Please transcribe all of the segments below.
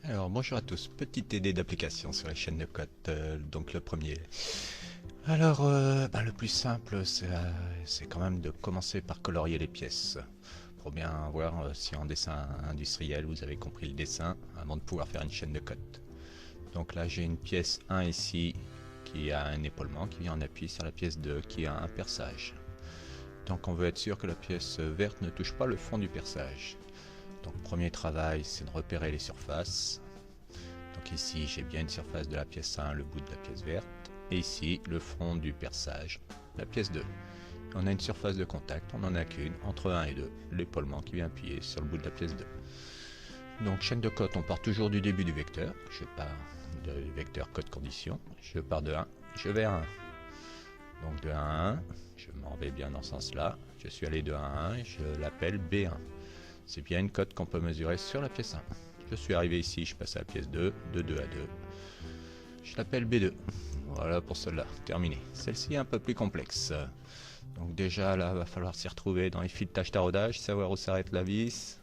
Alors bonjour à tous, petite idée d'application sur les chaînes de code, donc le premier. Alors le plus simple c'est quand même de commencer par colorier les pièces pour bien voir si en dessin industriel vous avez compris le dessin avant de pouvoir faire une chaîne de code. Donc là j'ai une pièce 1 ici qui a un épaulement qui vient en appui sur la pièce 2 qui a un perçage. Donc on veut être sûr que la pièce verte ne touche pas le fond du perçage. Donc premier travail c'est de repérer les surfaces. Donc ici j'ai bien une surface de la pièce 1, le bout de la pièce verte, et ici le fond du perçage, la pièce 2. On a une surface de contact, on n'en a qu'une, entre 1 et 2, l'épaulement qui vient appuyer sur le bout de la pièce 2. Donc chaîne de code, on part toujours du début du vecteur, je pars du vecteur code condition, je pars de 1, je vais à 1. Donc de 1 à 1, je m'en vais bien dans ce sens-là, je suis allé de 1 à 1 et je l'appelle B1. C'est bien une cote qu'on peut mesurer sur la pièce 1. Je suis arrivé ici, je passe à la pièce 2, de 2 à 2. Je l'appelle B2. Voilà pour celle-là, terminé. Celle-ci est un peu plus complexe. Donc déjà là, il va falloir s'y retrouver dans les fils de tâche taraudage, savoir où s'arrête la vis.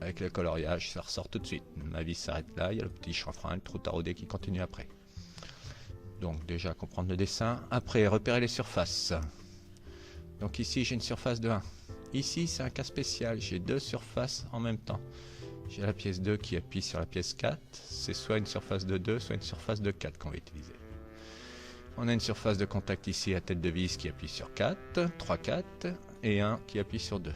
Avec le coloriage, ça ressort tout de suite. Ma vis s'arrête là, il y a le petit chanfrein, le trou taraudé qui continue après. Donc déjà comprendre le dessin. Après, repérer les surfaces. Donc ici, j'ai une surface de 1. Ici, c'est un cas spécial, j'ai deux surfaces en même temps. J'ai la pièce 2 qui appuie sur la pièce 4. C'est soit une surface de 2, soit une surface de 4 qu'on va utiliser. On a une surface de contact ici à tête de vis qui appuie sur 4, 3, 4, et 1 qui appuie sur 2.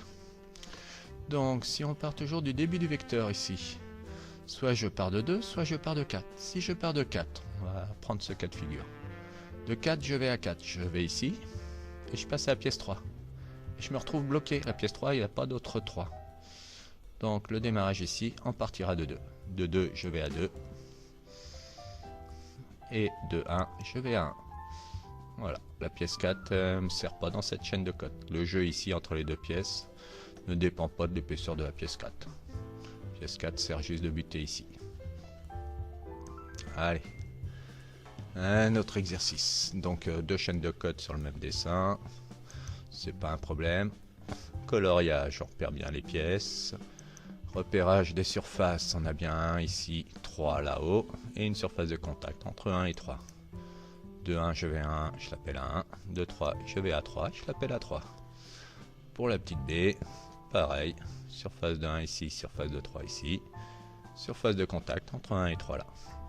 Donc si on part toujours du début du vecteur ici, soit je pars de 2, soit je pars de 4. Si je pars de 4, on va prendre ce cas de figure. De 4, je vais à 4. Je vais ici, et je passe à la pièce 3. Et je me retrouve bloqué. La pièce 3, il n'y a pas d'autre 3. Donc le démarrage ici, on partira de 2. De 2, je vais à 2. Et de 1, je vais à 1. Voilà, la pièce 4 ne me sert pas dans cette chaîne de code. Le jeu ici entre les deux pièces ne dépend pas de l'épaisseur de la pièce 4. La pièce 4 sert juste de buter ici. Allez, un autre exercice. Donc deux chaînes de code sur le même dessin. C'est pas un problème. Coloriage, on repère bien les pièces. Repérage des surfaces, on a bien un ici, 3 là-haut, et une surface de contact entre 1 et 3. De 1, je vais à 1, je l'appelle à 1. De 3, je vais à 3, je l'appelle à 3. Pour la petite B, pareil, surface de 1 ici, surface de 3 ici, surface de contact entre 1 et 3 là.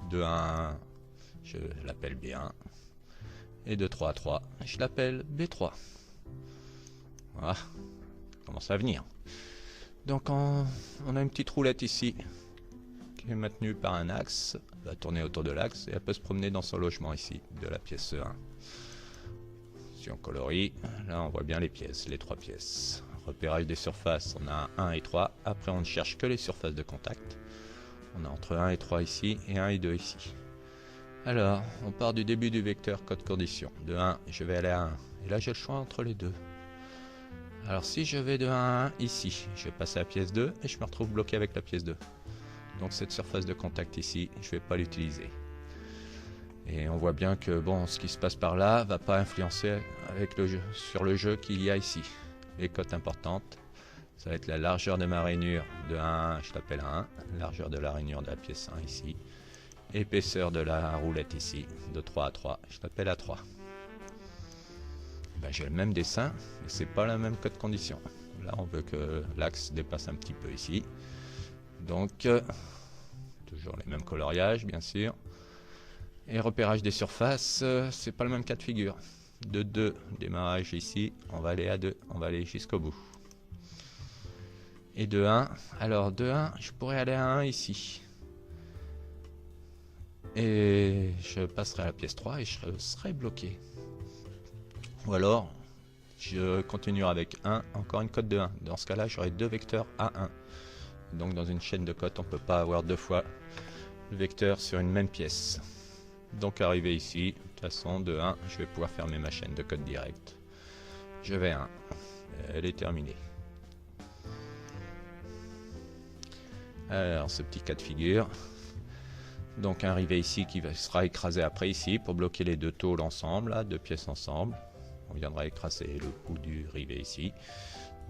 De 1 à 1, je l'appelle B1, et de 3 à 3, je l'appelle B3. Voilà, ça commence à venir. Donc on a une petite roulette ici qui est maintenue par un axe, elle va tourner autour de l'axe et elle peut se promener dans son logement ici de la pièce 1. Si on colorie, là on voit bien les pièces, les trois pièces. Repérage des surfaces, on a 1 et 3, après on ne cherche que les surfaces de contact. On a entre 1 et 3 ici et 1 et 2 ici. Alors on part du début du vecteur code condition. De 1, je vais aller à 1 et là j'ai le choix entre les deux. Alors si je vais de 1 à 1 ici, je vais passer à la pièce 2 et je me retrouve bloqué avec la pièce 2. Donc cette surface de contact ici, je ne vais pas l'utiliser. Et on voit bien que bon, ce qui se passe par là va pas influencer avec le jeu, sur le jeu qu'il y a ici. Les cotes importantes, ça va être la largeur de ma rainure de 1 à 1, je l'appelle à 1. Largeur de la rainure de la pièce 1 ici. Épaisseur de la roulette ici, de 3 à 3, je l'appelle à 3. Ben, j'ai le même dessin, mais c'est pas la même code condition. Là, on veut que l'axe dépasse un petit peu ici. Donc, toujours les mêmes coloriages, bien sûr. Et repérage des surfaces, c'est pas le même cas de figure. De 2, démarrage ici, on va aller à 2, on va aller jusqu'au bout. Et de 1, alors de 1, je pourrais aller à 1 ici. Et je passerai à la pièce 3 et je serai bloqué. Ou alors, je continuerai avec 1, encore une cote de 1. Dans ce cas-là, j'aurai deux vecteurs A1. Donc dans une chaîne de cotes, on ne peut pas avoir deux fois le vecteur sur une même pièce. Donc arrivé ici, de toute façon, de 1, je vais pouvoir fermer ma chaîne de code direct. Je vais à 1. Elle est terminée. Alors, ce petit cas de figure. Donc arrivé ici qui sera écrasé après ici pour bloquer les deux tôles ensemble, là, deux pièces ensemble. On viendra écraser le bout du rivet ici.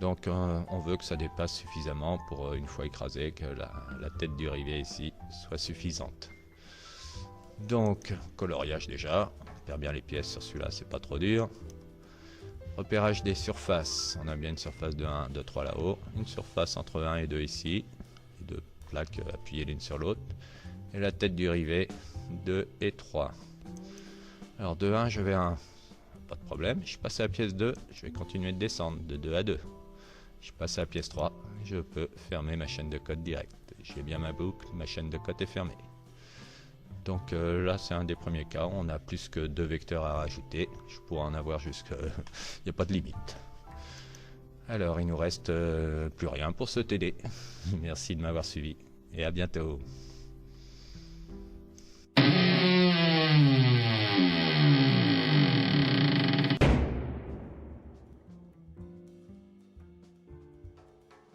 Donc on veut que ça dépasse suffisamment pour une fois écrasé que la tête du rivet ici soit suffisante. Donc coloriage déjà, on perd bien les pièces sur celui-là, c'est pas trop dur. Repérage des surfaces, on a bien une surface de 1, 2, 3 là-haut, une surface entre 1 et 2 ici, les deux plaques appuyées l'une sur l'autre, et la tête du rivet 2 et 3. Alors de 1 je vais à 1, pas de problème, je passe à la pièce 2, je vais continuer de descendre de 2 à 2. Je passe à la pièce 3, je peux fermer ma chaîne de code direct. J'ai bien ma boucle, ma chaîne de code est fermée. Donc là c'est un des premiers cas, on a plus que 2 vecteurs à rajouter, je pourrais en avoir jusqu'à... il n'y a pas de limite. Alors il nous reste plus rien pour ce TD. Merci de m'avoir suivi et à bientôt.